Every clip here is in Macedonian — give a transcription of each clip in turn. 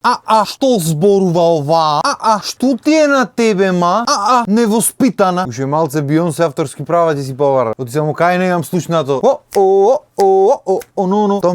Што зборува ова? Што ти е на тебе, ма? Невоспитана. Уште малце Бионсе авторски права ти си повара. Оти само кај не имам слушнато. Тоа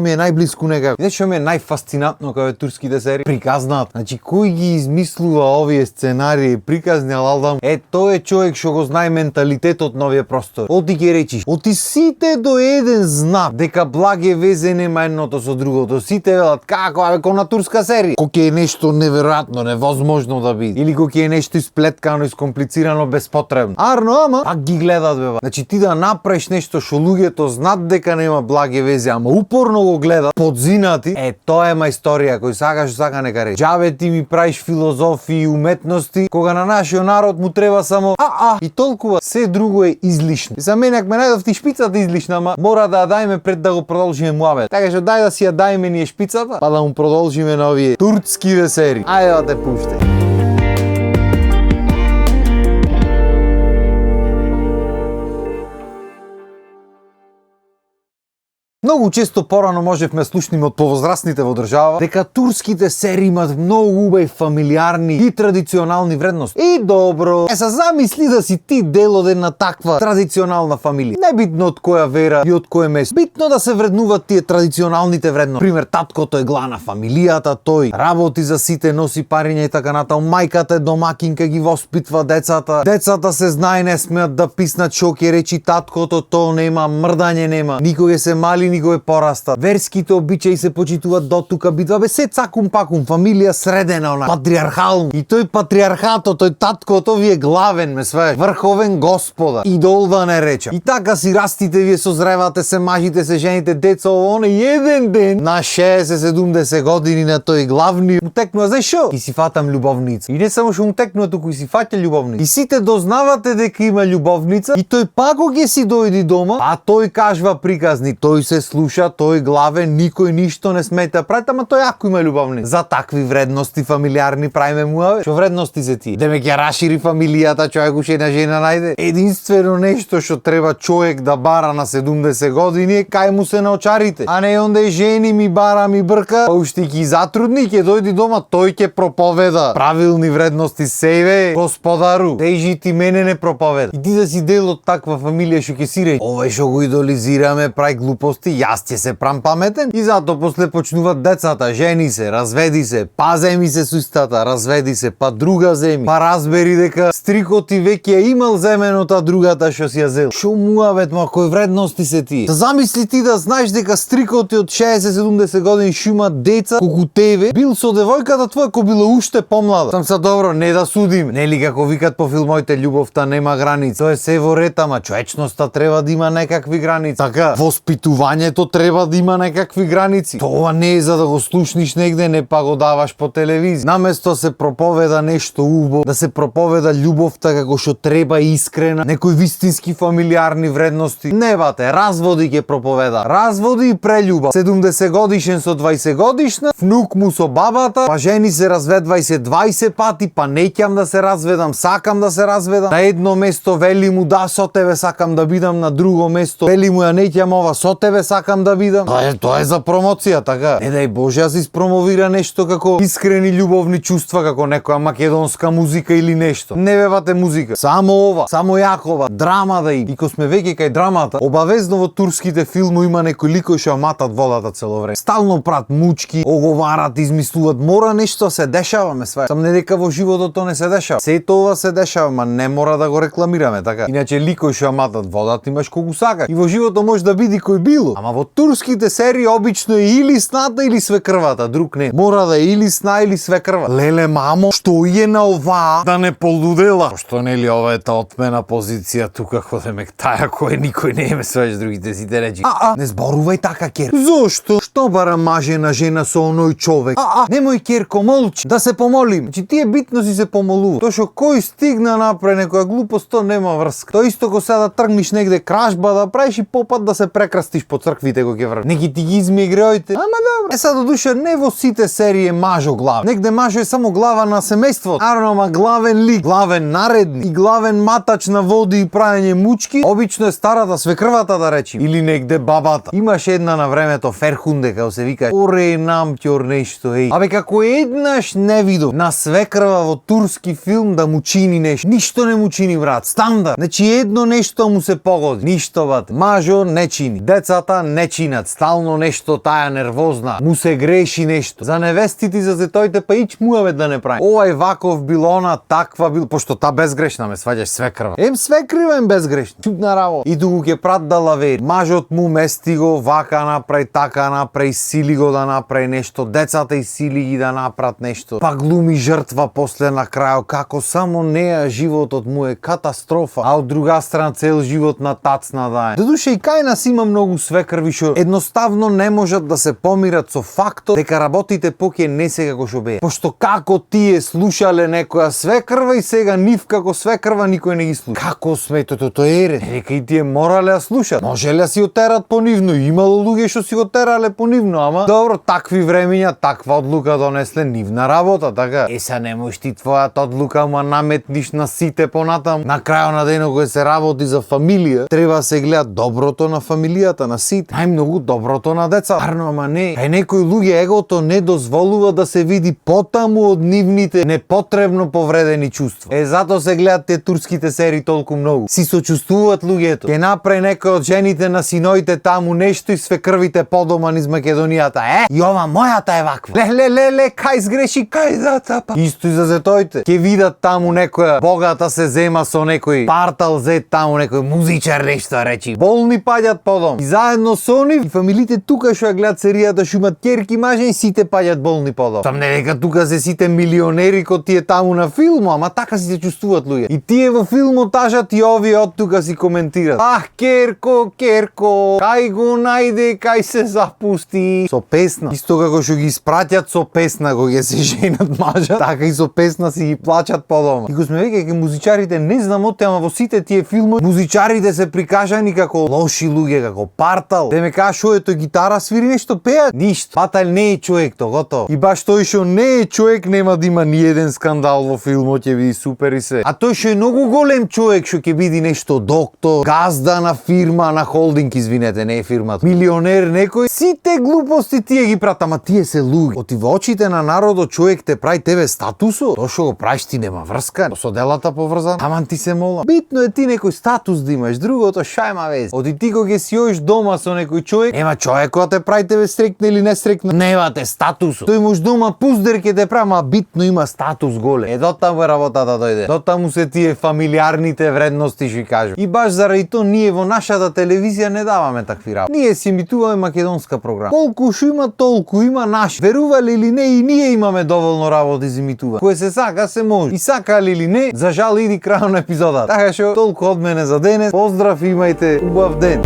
ми е најблиску некако. Знаеш што ми е најфасцинатно кај турските серии? Приказнаат. Значи, кој ги измислува овие сценарии, приказни алдам? Тој е човек што го знае менталитетот на овие простори. Оти ќе речиш, оти сите до еден знак дека благе везе нема едното со другото. Сите велат како, ко на турска серија. Кој е нешто неверојатно, невозможно да биде. Или кој е нешто исплеткано, искомплицирано, безпотребно. Арно, ама пак ги гледат беба. Значи ти да направиш нешто што луѓето знаат дека нема благе везе, ама упорно го гледат, подзинати, тоа е мајсторија кој сакаш сака нека рече. Џабе ти ми правиш филозофии и уметности, кога на нашиот народ му треба само и толкува, се друго е излишно. За мене ако ме најдов ти шпицата излишна, ама мора да ја дајме пред да го продолжиме муабет. Така што дај да си ја дајме ние шпицата, па да му продолжиме на овие турскиве серии. Ајде да те пуштај. Многу често порано можевме слушниме од повозрастните во држава дека турските серии имаат многу убави фамилиарни и традиционални вредности. И добро, се замисли да си ти дел од една таква традиционална фамилија. Небитно од која вера и од кој место. Битно да се вреднуваат тие традиционалните вредности. Пример, таткото е глава на фамилијата, тој работи за сите, носи париња и така натаму. Мајката е домакинка, ги воспитва децата. Децата се знае не смеат да писнат што ќе речи таткото, тоа нема, мрдање нема. Никога се мали, никога пораста. Верските обичаи се почитуваат до тука, битва се цакум пакум, фамилија средена она, патриархално. И тој патриархатот, тој таткото ви е главен, ме сваеш, врховен господар, идол да не речам. И така си растите, вие созревате, се мажите, се жените, деца, оно еден ден на 60-70 години на тој главни му текнува, знаеш шо? И си фатам љубовница. И не само што му текнува, туку и си фаќа љубовница. И сите дознавате дека има љубовница и тој пако ќе си дојди дома, а тој кажва приказни, тој се слуша, тој главен, никој ништо не смета прави, ама тој ако има љубовница. За такви вредности фамилиарни правиме муаве. Што вредности се тие? Деме ќе рашири фамилијата, човек уште една жена најде. Единствено нешто што треба човек да бара на 70 години е кај му се наочарите. А не онде жени ми бара, ми брка, па уште ги затрудни, ќе дојди дома, тој ќе проповеда правилни вредности себе, господару. Дежи ти мене не проповеда. И ти да си дел од таква фамилија што ќе си рече, овој што го идолизираме прави глупости, јас ќе се прам паметен. И затоа после почнуваат децата, жени се, разведи се, па земи се со истата, разведи се, па друга земи, па разбери дека стрикот ти веќе ја имал земеното, а другата што си ја зел. Шо муавет, ма кои вредности се тие? Замисли ти да знаеш дека стрикот ти од 60-70 години што има деца колку тебе, бил со девојката твоја кој била уште помлада. Сам се добро, не да судим. Нели како викат по филмоите, љубовта нема граници. Тоа е се во ред, ама човечноста треба да има некакви граници. Така, воспитувањето треба да има некакви граници. Тоа не е за да го слушниш негде, не па го даваш по телевизија. Наместо се проповеда нешто убаво, да се проповеда љубовта како што треба искрена, некои вистински фамилиарни вредности. Не бате, разводи ќе проповеда. Разводи и прељуба. 70 годишен со 20 годишна, внук му со бабата, па жени се разведвај се 20 пати, па неќам да се разведам, сакам да се разведам. На едно место вели му да со тебе сакам да бидам, на друго место вели му ја неќам ова со тебе сакам да бидам. Тоа е за промоција, така. Не дај Боже да се испромовира нешто како искрени љубовни чувства, како некоја македонска музика или нешто. Не бевате музика. Само ова, само јакова, драма да има. И кога сме веќе кај драмата, обавезно во турските филмови има некои лikoви што матат водата цело време. Стално прат мучки, оговарат, измислуваат, мора нешто се дешава, ме сваја. Сам не дека во животот тоа не се дешава. Сето ова се дешава, ма не мора да го рекламираме, така. Иначе лikoви што матат водата имаш колку сакаш. И во животот може да биде кој било. Ама во турските серии обично е или сната или свекрвата, друг не. Мора да е или сна или свекрва. Леле мамо, што е на ова да не полудела? Што нели ова е та отмена позиција тука ходеме таја кој никој не ме сваќаш другите сите речи. Не зборувај така, кер. Зошто? Што бара маже на жена со оној човек? Немој, керко, молчи. Да се помолим. Значи тие битно си се помолува. Тоа што кој стигна направи некоја глупост, тоа нема врска. Тоа исто ко сега да тргнеш негде кражба да правиш и попат да се прекрастиш по црква. црквите го ќе врат. Неки ти ги изми греоите. Ама добро. Сега додуша не во сите серии е мажо глава. Негде мажо е само глава на семејството. Наравно, ама главен лик, главен наредник и главен матач на води и праење мучки, обично е старата свекрвата да речи, или негде бабата. Имаше една на времето Ферхунде, како се вика, оре намќор нешто, еј. Абе како еднаш не видов на свекрва во турски филм да му чини нешто. Ништо не му чини, брат, стандард. Значи едно нешто му се погоди. Ништо, бат. Мажо не чини. Децата не чинат. Стално нешто таја нервозна. Му се греши нешто. За невестите и за зетоите па ич муаве да не прави. Овај ваков бил она, таква бил, пошто та безгрешна ме сваѓаш свекрва. Ем свекрива, ем безгрешна. Чудна работа. И туку ќе прат да лавери. Мажот му мести го, вака направи, така направи, сили го да направи нешто. Децата и сили ги да направат нешто. Па глуми жртва после на крајот, како само неа животот му е катастрофа, а од друга страна цел живот на тацна да е. Додуше и кај нас има многу свекрви што едноставно не можат да се помират со фактот дека работите поќе не се како што беа. Пошто како тие слушале некоја свекрва и сега нив како свекрва никој не ги слуша. Како сметото тоа е? Нека и тие морале да слушат. Можеле да си го терат понивно, имало луѓе што си го терале понивно, ама добро, такви времиња, таква одлука донесле нивна работа, така. Са не можеш ти твојата одлука ма наметниш на сите понатам. На крајот на денот кога се работи за фамилија, треба се гледа доброто на фамилијата, на сите. Најмногу доброто на деца. Арно, ама не. Кај некои луѓе егото не дозволува да се види потаму од нивните непотребно повредени чувства. Затоа се гледат те турските серии толку многу. Си сочувствуваат луѓето. Ке направи некој од жените на синоите таму нешто и свекрвите подома низ Македонијата. И ова мојата е ваква. Ле, кај сгреши, кај зацапа. Исто и за зетоите. Ке видат таму некоја богата се зема со некој партал зет таму, некој музичар нешто речи. Болни паѓат подом. И заедно со нив и фамилите тука што ја гледат серијата што имат ќерки мажи, сите паѓат болни подом. Там не дека тука се сите милионери ко тие таму на филмот, ама така си се чувствуваат луѓе. И тие во филмот тажат и овие од тука си коментират. Керко, кај го најде, кај се запусти. Со песна. Исто како што ги испраќат со песна кога ќе се женат мажа, така и со песна си ги плачат подома. И го сме веќе музичарите не знам од ама во сите тие филми музичарите се прикажани како лоши луѓе, како партал. Те ме кажа шо е тој гитара свири нешто пеат. Ништо. Патал не е човек то, готово. И баш тој што не е човек нема да има ни еден скандал во филмот, ќе биде супер и се. А тој што е многу голем човек што ќе биде нешто доктор, газда на фирма, на холдинг, извинете, не е фирмата. Милионер некој, сите глупости тие ги прат, ама тие се луѓе. Оти во очите на народот човек те прави тебе статусо. Тоа што го правиш ти нема врска со делата поврзан. Аман ти се молам. Битно е ти некој статус да имаш, другото шајма вез. Оти ти кога ќе си оиш дома со некој човек, ема човекот те прави тебе срекна или не срекна, немате статусо. Тој може дома пуздер ќе те прави, ама битно има статус голем. Дотаму е работата дојде. Дотаму се тие фамилиарните вредности што кажу. И баш заради тоа ние во нашата телевизија не даваме такви работи. Ние си емитуваме македонска програма. Колку шо има, толку има наш. Верувале или не, и ние имаме доволно работи за емитување. Кое се сака, се може. И сакале или не, за жал иди крајот на епизодата. Така што толку од мене за денес. Поздрав, имајте убав ден.